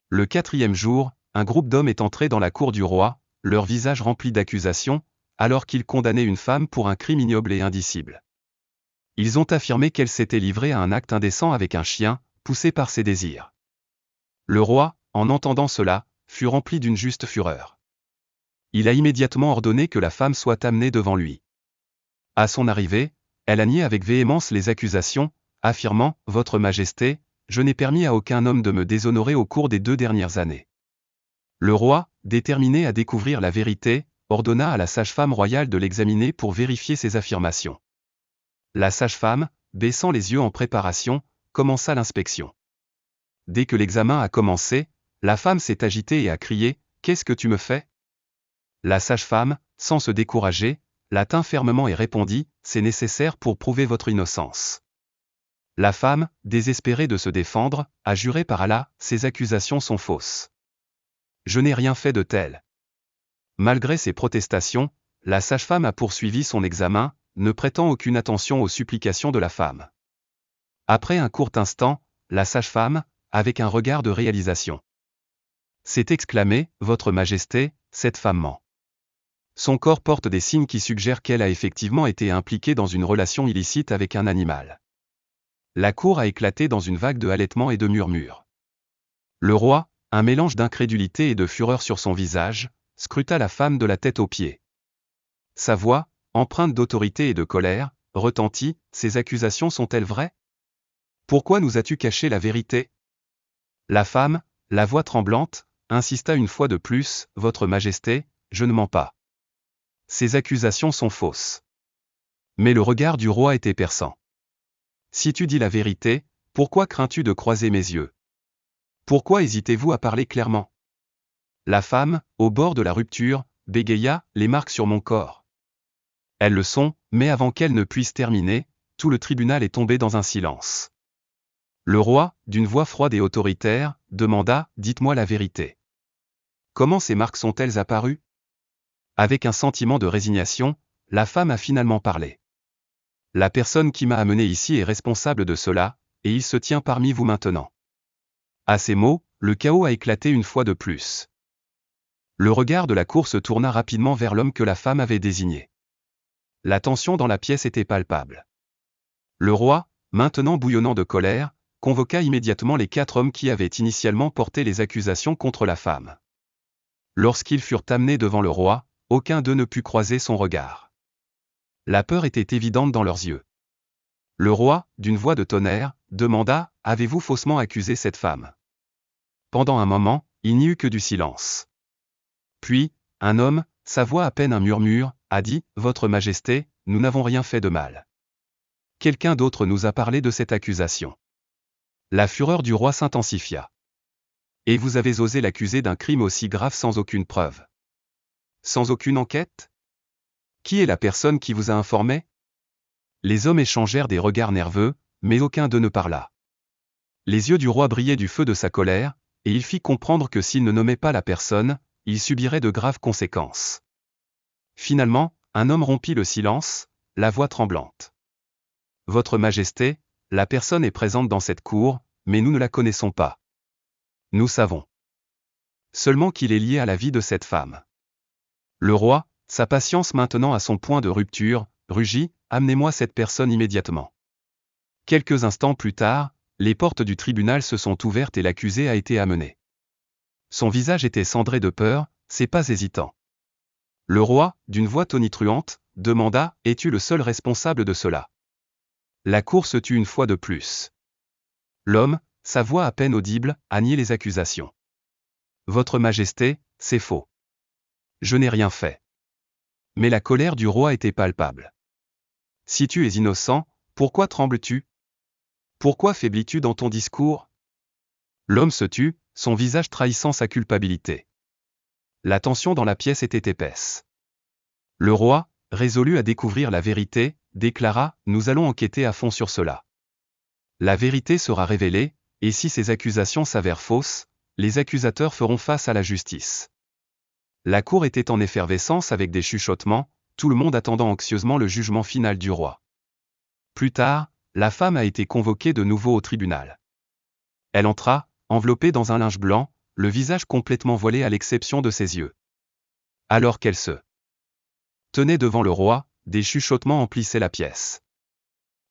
Le 4e jour, un groupe d'hommes est entré dans la cour du roi, leur visage rempli d'accusations, alors qu'ils condamnaient une femme pour un crime ignoble et indicible. Ils ont affirmé qu'elle s'était livrée à un acte indécent avec un chien, poussé par ses désirs. Le roi, en entendant cela, fut rempli d'une juste fureur. Il a immédiatement ordonné que la femme soit amenée devant lui. À son arrivée, elle a nié avec véhémence les accusations, affirmant « Votre Majesté, je n'ai permis à aucun homme de me déshonorer au cours des 2 dernières années. » Le roi, déterminé à découvrir la vérité, ordonna à la sage-femme royale de l'examiner pour vérifier ses affirmations. La sage-femme, baissant les yeux en préparation, commença l'inspection. Dès que l'examen a commencé, la femme s'est agitée et a crié « Qu'est-ce que tu me fais ?» La sage-femme, sans se décourager, la tint fermement et répondit « C'est nécessaire pour prouver votre innocence. » La femme, désespérée de se défendre, a juré par Allah « Ces accusations sont fausses. Je n'ai rien fait de tel. » Malgré ses protestations, la sage-femme a poursuivi son examen, ne prêtant aucune attention aux supplications de la femme. Après un court instant, la sage-femme, avec un regard de réalisation, s'est exclamée « Votre Majesté, cette femme ment. Son corps porte des signes qui suggèrent qu'elle a effectivement été impliquée dans une relation illicite avec un animal. » La cour a éclaté dans une vague de halètements et de murmures. Le roi, un mélange d'incrédulité et de fureur sur son visage, scruta la femme de la tête aux pieds. Sa voix, empreinte d'autorité et de colère, retentit « Ces accusations sont-elles vraies? Pourquoi nous as-tu caché la vérité ?» La femme, la voix tremblante, insista une fois de plus « Votre Majesté, je ne mens pas. Ces accusations sont fausses. » Mais le regard du roi était perçant. « Si tu dis la vérité, pourquoi crains-tu de croiser mes yeux? Pourquoi hésitez-vous à parler clairement ?» La femme, au bord de la rupture, bégaya « Les marques sur mon corps. » Elles le sont, mais avant qu'elle ne puisse terminer, tout le tribunal est tombé dans un silence. Le roi, d'une voix froide et autoritaire, demanda « Dites-moi la vérité. Comment ces marques sont-elles apparues ?» Avec un sentiment de résignation, la femme a finalement parlé. « La personne qui m'a amené ici est responsable de cela, et il se tient parmi vous maintenant. » À ces mots, le chaos a éclaté une fois de plus. Le regard de la cour se tourna rapidement vers l'homme que la femme avait désigné. La tension dans la pièce était palpable. Le roi, maintenant bouillonnant de colère, convoqua immédiatement les 4 hommes qui avaient initialement porté les accusations contre la femme. Lorsqu'ils furent amenés devant le roi, aucun d'eux ne put croiser son regard. La peur était évidente dans leurs yeux. Le roi, d'une voix de tonnerre, demanda « Avez-vous faussement accusé cette femme ?» Pendant un moment, il n'y eut que du silence. Puis, un homme, sa voix à peine un murmure, a dit « Votre Majesté, nous n'avons rien fait de mal. Quelqu'un d'autre nous a parlé de cette accusation. » La fureur du roi s'intensifia. « Et vous avez osé l'accuser d'un crime aussi grave sans aucune preuve? Sans aucune enquête? Qui est la personne qui vous a informé ?» Les hommes échangèrent des regards nerveux, mais aucun d'eux ne parla. Les yeux du roi brillaient du feu de sa colère, et il fit comprendre que s'il ne nommait pas la personne, il subirait de graves conséquences. Finalement, un homme rompit le silence, la voix tremblante. « Votre Majesté, la personne est présente dans cette cour, mais nous ne la connaissons pas. Nous savons seulement qu'il est lié à la vie de cette femme. » Le roi, sa patience maintenant à son point de rupture, rugit « Amenez-moi cette personne immédiatement. » Quelques instants plus tard, les portes du tribunal se sont ouvertes et l'accusé a été amené. Son visage était cendré de peur, ses pas hésitants. Le roi, d'une voix tonitruante, demanda « Es-tu le seul responsable de cela ?» La cour se tut une fois de plus. L'homme, sa voix à peine audible, a nié les accusations. « Votre Majesté, c'est faux. Je n'ai rien fait. » Mais la colère du roi était palpable. « Si tu es innocent, pourquoi trembles-tu? Pourquoi faiblis-tu dans ton discours ?» L'homme se tut, son visage trahissant sa culpabilité. La tension dans la pièce était épaisse. Le roi, résolu à découvrir la vérité, déclara « Nous allons enquêter à fond sur cela. La vérité sera révélée, et si ces accusations s'avèrent fausses, les accusateurs feront face à la justice. » La cour était en effervescence avec des chuchotements, tout le monde attendant anxieusement le jugement final du roi. Plus tard, la femme a été convoquée de nouveau au tribunal. Elle entra, enveloppée dans un linge blanc, le visage complètement voilé à l'exception de ses yeux. Alors qu'elle se tenait devant le roi, des chuchotements emplissaient la pièce.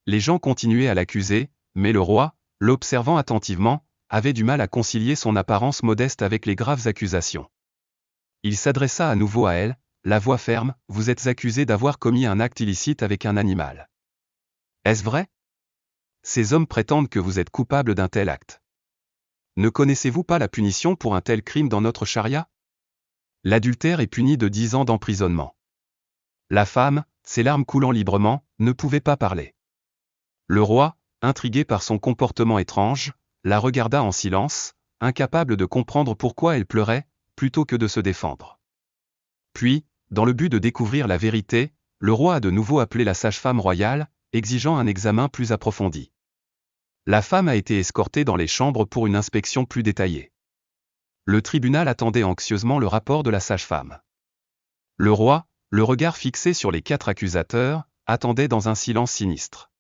Les gens continuaient à l'accuser, mais le roi, l'observant attentivement, avait du mal à concilier son apparence modeste avec les graves accusations. Il s'adressa à nouveau à elle, la voix ferme, « Vous êtes accusé d'avoir commis un acte illicite avec un animal. Est-ce vrai? Ces hommes prétendent que vous êtes coupable d'un tel acte. Ne connaissez-vous pas la punition pour un tel crime dans notre charia? L'adultère est puni de 10 ans d'emprisonnement. » La femme, ses larmes coulant librement, ne pouvait pas parler. Le roi, intrigué par son comportement étrange, la regarda en silence, incapable de comprendre pourquoi elle pleurait, plutôt que de se défendre. Puis, dans le but de découvrir la vérité, le roi a de nouveau appelé la sage-femme royale, exigeant un examen plus approfondi. La femme a été escortée dans les chambres pour une inspection plus détaillée. Le tribunal attendait anxieusement le rapport de la sage-femme. Le roi, le regard fixé sur les 4 accusateurs, attendait dans un silence sinistre.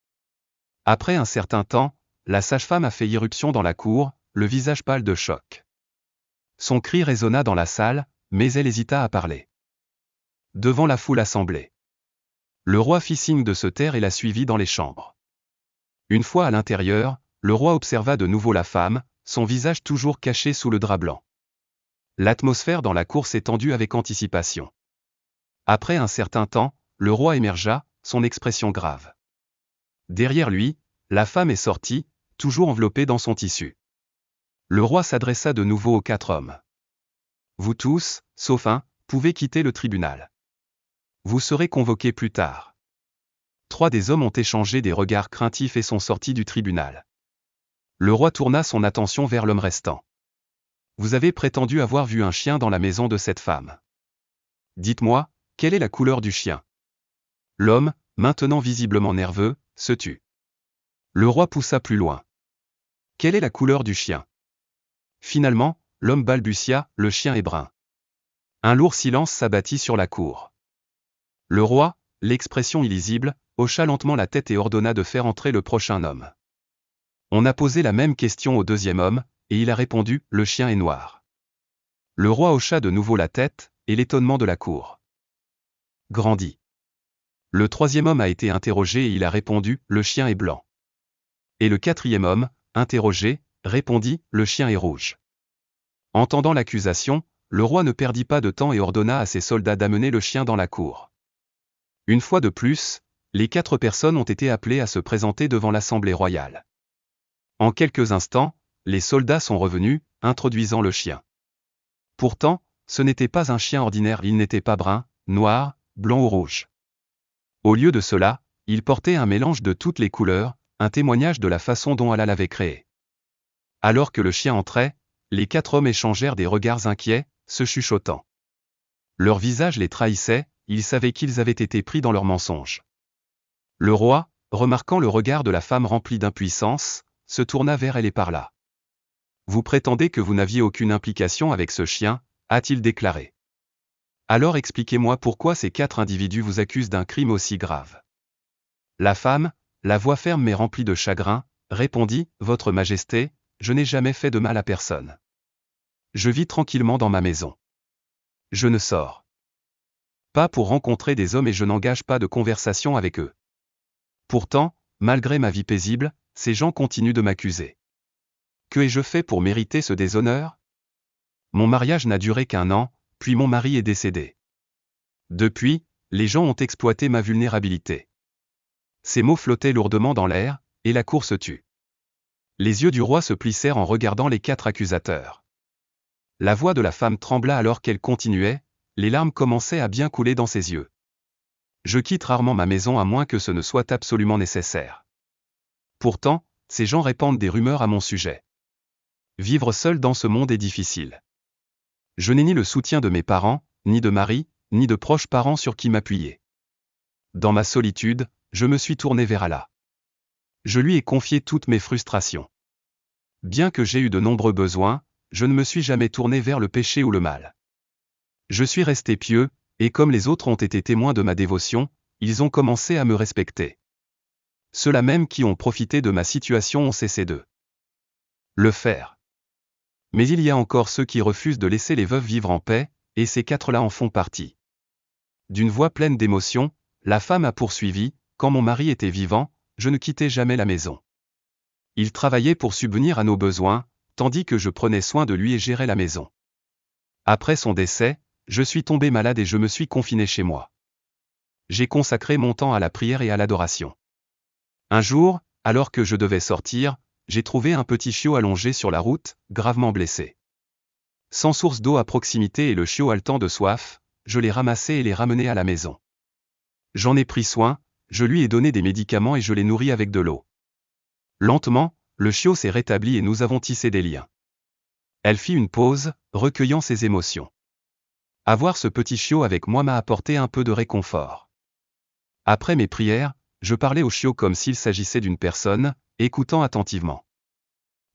Après un certain temps, la sage-femme a fait irruption dans la cour, le visage pâle de choc. Son cri résonna dans la salle, mais elle hésita à parler. Devant la foule assemblée. Le roi fit signe de se taire et la suivit dans les chambres. Une fois à l'intérieur, le roi observa de nouveau la femme, son visage toujours caché sous le drap blanc. L'atmosphère dans la cour s'étendit avec anticipation. Après un certain temps, le roi émergea, son expression grave. Derrière lui, la femme est sortie, toujours enveloppée dans son tissu. Le roi s'adressa de nouveau aux 4 hommes. Vous tous, sauf un, pouvez quitter le tribunal. Vous serez convoqués plus tard. 3 des hommes ont échangé des regards craintifs et sont sortis du tribunal. Le roi tourna son attention vers l'homme restant. Vous avez prétendu avoir vu un chien dans la maison de cette femme. Dites-moi, quelle est la couleur du chien? L'homme, maintenant visiblement nerveux, se tut. Le roi poussa plus loin. Quelle est la couleur du chien? Finalement, l'homme balbutia, le chien est brun. Un lourd silence s'abattit sur la cour. Le roi, l'expression illisible, hocha lentement la tête et ordonna de faire entrer le prochain homme. On a posé la même question au 2e homme, et il a répondu, le chien est noir. Le roi hocha de nouveau la tête, et l'étonnement de la cour grandit. Le 3e homme a été interrogé et il a répondu, le chien est blanc. Et le 4e homme, interrogé, répondit, le chien est rouge. Entendant l'accusation, le roi ne perdit pas de temps et ordonna à ses soldats d'amener le chien dans la cour. Une fois de plus, les 4 personnes ont été appelées à se présenter devant l'Assemblée royale. En quelques instants, les soldats sont revenus, introduisant le chien. Pourtant, ce n'était pas un chien ordinaire, il n'était pas brun, noir, blanc ou rouge. Au lieu de cela, il portait un mélange de toutes les couleurs, un témoignage de la façon dont Allah l'avait créé. Alors que le chien entrait, les 4 hommes échangèrent des regards inquiets, se chuchotant. Leur visage les trahissait, ils savaient qu'ils avaient été pris dans leur mensonge. Le roi, remarquant le regard de la femme rempli d'impuissance, se tourna vers elle et parla. Vous prétendez que vous n'aviez aucune implication avec ce chien, a-t-il déclaré. Alors expliquez-moi pourquoi ces 4 individus vous accusent d'un crime aussi grave. La femme, la voix ferme mais remplie de chagrin, répondit, Votre Majesté, je n'ai jamais fait de mal à personne. Je vis tranquillement dans ma maison. Je ne sors pas pour rencontrer des hommes et je n'engage pas de conversation avec eux. Pourtant, malgré ma vie paisible, ces gens continuent de m'accuser. Que ai-je fait pour mériter ce déshonneur? Mon mariage n'a duré qu'1 an, puis mon mari est décédé. Depuis, les gens ont exploité ma vulnérabilité. Ces mots flottaient lourdement dans l'air, et la cour se tut. Les yeux du roi se plissèrent en regardant les 4 accusateurs. La voix de la femme trembla alors qu'elle continuait, les larmes commençaient à bien couler dans ses yeux. Je quitte rarement ma maison à moins que ce ne soit absolument nécessaire. Pourtant, ces gens répandent des rumeurs à mon sujet. Vivre seul dans ce monde est difficile. Je n'ai ni le soutien de mes parents, ni de mari, ni de proches parents sur qui m'appuyer. Dans ma solitude, je me suis tourné vers Allah. Je lui ai confié toutes mes frustrations. Bien que j'ai eu de nombreux besoins, je ne me suis jamais tourné vers le péché ou le mal. Je suis resté pieux, et comme les autres ont été témoins de ma dévotion, ils ont commencé à me respecter. Ceux-là même qui ont profité de ma situation ont cessé de le faire. Mais il y a encore ceux qui refusent de laisser les veuves vivre en paix, et ces 4-là en font partie. D'une voix pleine d'émotion, la femme a poursuivi, quand mon mari était vivant, je ne quittais jamais la maison. Il travaillait pour subvenir à nos besoins, tandis que je prenais soin de lui et gérais la maison. Après son décès, je suis tombé malade et je me suis confiné chez moi. J'ai consacré mon temps à la prière et à l'adoration. Un jour, alors que je devais sortir, j'ai trouvé un petit chiot allongé sur la route, gravement blessé. Sans source d'eau à proximité et le chiot haletant de soif, je l'ai ramassé et l'ai ramené à la maison. J'en ai pris soin, je lui ai donné des médicaments et je l'ai nourri avec de l'eau. Lentement, le chiot s'est rétabli et nous avons tissé des liens. Elle fit une pause, recueillant ses émotions. Avoir ce petit chiot avec moi m'a apporté un peu de réconfort. Après mes prières, je parlais au chiot comme s'il s'agissait d'une personne, écoutant attentivement.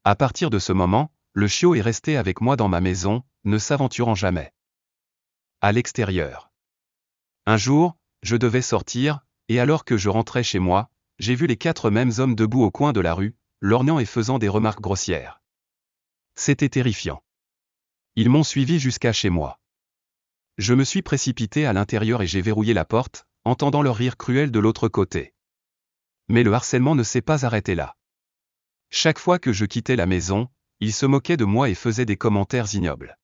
À partir de ce moment, le chiot est resté avec moi dans ma maison, ne s'aventurant jamais à l'extérieur. Un jour, je devais sortir, et alors que je rentrais chez moi, j'ai vu les 4 mêmes hommes debout au coin de la rue, lorgnant et faisant des remarques grossières. C'était terrifiant. Ils m'ont suivi jusqu'à chez moi. Je me suis précipité à l'intérieur et j'ai verrouillé la porte, entendant leur rire cruel de l'autre côté. Mais le harcèlement ne s'est pas arrêté là. Chaque fois que je quittais la maison, ils se moquaient de moi et faisaient des commentaires ignobles.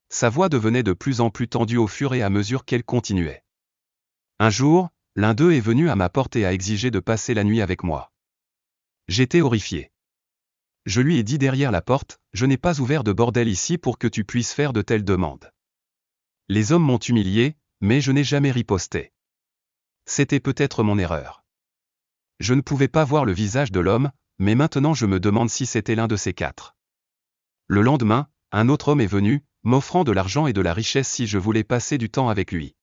Sa voix devenait de plus en plus tendue au fur et à mesure qu'elle continuait. Un jour, l'un d'eux est venu à ma porte et a exigé de passer la nuit avec moi. J'étais horrifié. Je lui ai dit derrière la porte, « Je n'ai pas ouvert de bordel ici pour que tu puisses faire de telles demandes. » Les hommes m'ont humilié, mais je n'ai jamais riposté. C'était peut-être mon erreur. Je ne pouvais pas voir le visage de l'homme, mais maintenant je me demande si c'était l'un de ces 4. Le lendemain, un autre homme est venu, m'offrant de l'argent et de la richesse si je voulais passer du temps avec lui.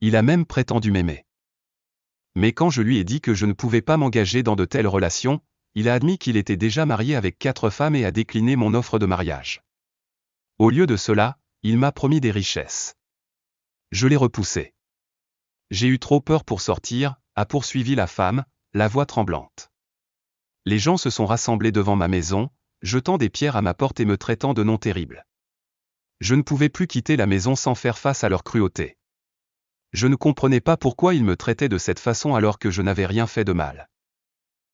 Il a même prétendu m'aimer. Mais quand je lui ai dit que je ne pouvais pas m'engager dans de telles relations, il a admis qu'il était déjà marié avec 4 femmes et a décliné mon offre de mariage. Au lieu de cela, il m'a promis des richesses. Je l'ai repoussé. J'ai eu trop peur pour sortir, a poursuivi la femme, la voix tremblante. Les gens se sont rassemblés devant ma maison, jetant des pierres à ma porte et me traitant de noms terribles. Je ne pouvais plus quitter la maison sans faire face à leur cruauté. Je ne comprenais pas pourquoi ils me traitaient de cette façon alors que je n'avais rien fait de mal.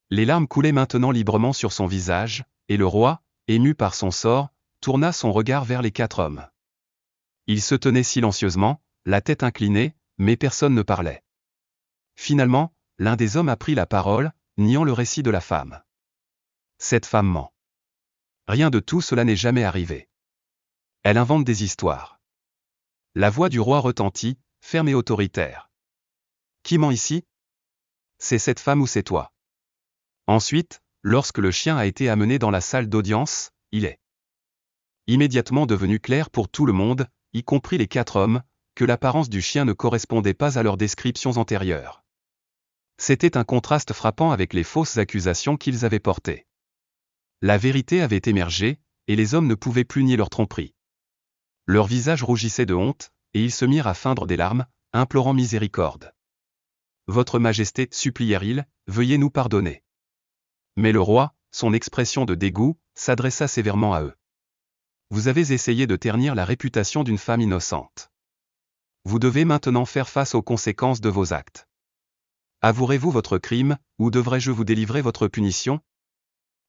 Les larmes coulaient maintenant librement sur son visage, et le roi, ému par son sort, tourna son regard vers les 4 hommes. Ils se tenaient silencieusement, la tête inclinée, mais personne ne parlait. Finalement, l'un des hommes a pris la parole, niant le récit de la femme. Cette femme ment. Rien de tout cela n'est jamais arrivé. Elle invente des histoires. La voix du roi retentit, ferme et autoritaire. Qui ment ici? C'est cette femme ou c'est toi? Ensuite, lorsque le chien a été amené dans la salle d'audience, il est immédiatement devenu clair pour tout le monde, y compris les 4 hommes, que l'apparence du chien ne correspondait pas à leurs descriptions antérieures. C'était un contraste frappant avec les fausses accusations qu'ils avaient portées. La vérité avait émergé, et les hommes ne pouvaient plus nier leur tromperie. Leurs visages rougissaient de honte, et ils se mirent à feindre des larmes, implorant miséricorde. « Votre Majesté, supplièrent-ils, veuillez nous pardonner. » Mais le roi, son expression de dégoût, s'adressa sévèrement à eux. « Vous avez essayé de ternir la réputation d'une femme innocente. Vous devez maintenant faire face aux conséquences de vos actes. Avouerez-vous votre crime, ou devrais-je vous délivrer votre punition ?»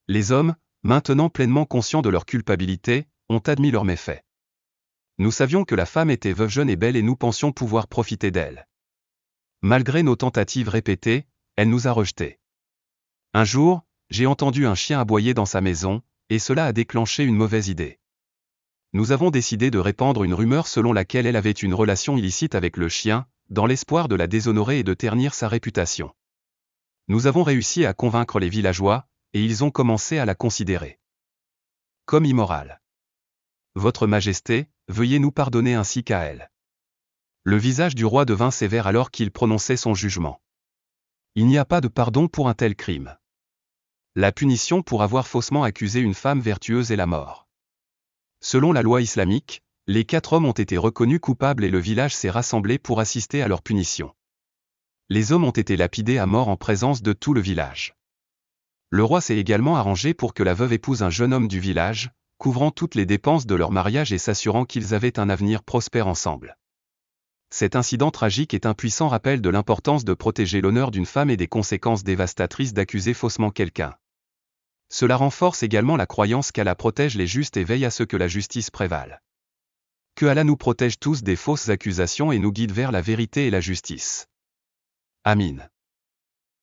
Les hommes, maintenant pleinement conscients de leur culpabilité, ont admis leurs méfaits. Nous savions que la femme était veuve jeune et belle et nous pensions pouvoir profiter d'elle. Malgré nos tentatives répétées, elle nous a rejetés. Un jour, j'ai entendu un chien aboyer dans sa maison, et cela a déclenché une mauvaise idée. Nous avons décidé de répandre une rumeur selon laquelle elle avait une relation illicite avec le chien, dans l'espoir de la déshonorer et de ternir sa réputation. Nous avons réussi à convaincre les villageois, et ils ont commencé à la considérer comme immorale. Votre Majesté, veuillez nous pardonner ainsi qu'à elle. Le visage du roi devint sévère alors qu'il prononçait son jugement. Il n'y a pas de pardon pour un tel crime. La punition pour avoir faussement accusé une femme vertueuse est la mort. Selon la loi islamique, les 4 hommes ont été reconnus coupables et le village s'est rassemblé pour assister à leur punition. Les hommes ont été lapidés à mort en présence de tout le village. Le roi s'est également arrangé pour que la veuve épouse un jeune homme du village, couvrant toutes les dépenses de leur mariage et s'assurant qu'ils avaient un avenir prospère ensemble. Cet incident tragique est un puissant rappel de l'importance de protéger l'honneur d'une femme et des conséquences dévastatrices d'accuser faussement quelqu'un. Cela renforce également la croyance qu'Allah protège les justes et veille à ce que la justice prévale. Que Allah nous protège tous des fausses accusations et nous guide vers la vérité et la justice. Amin.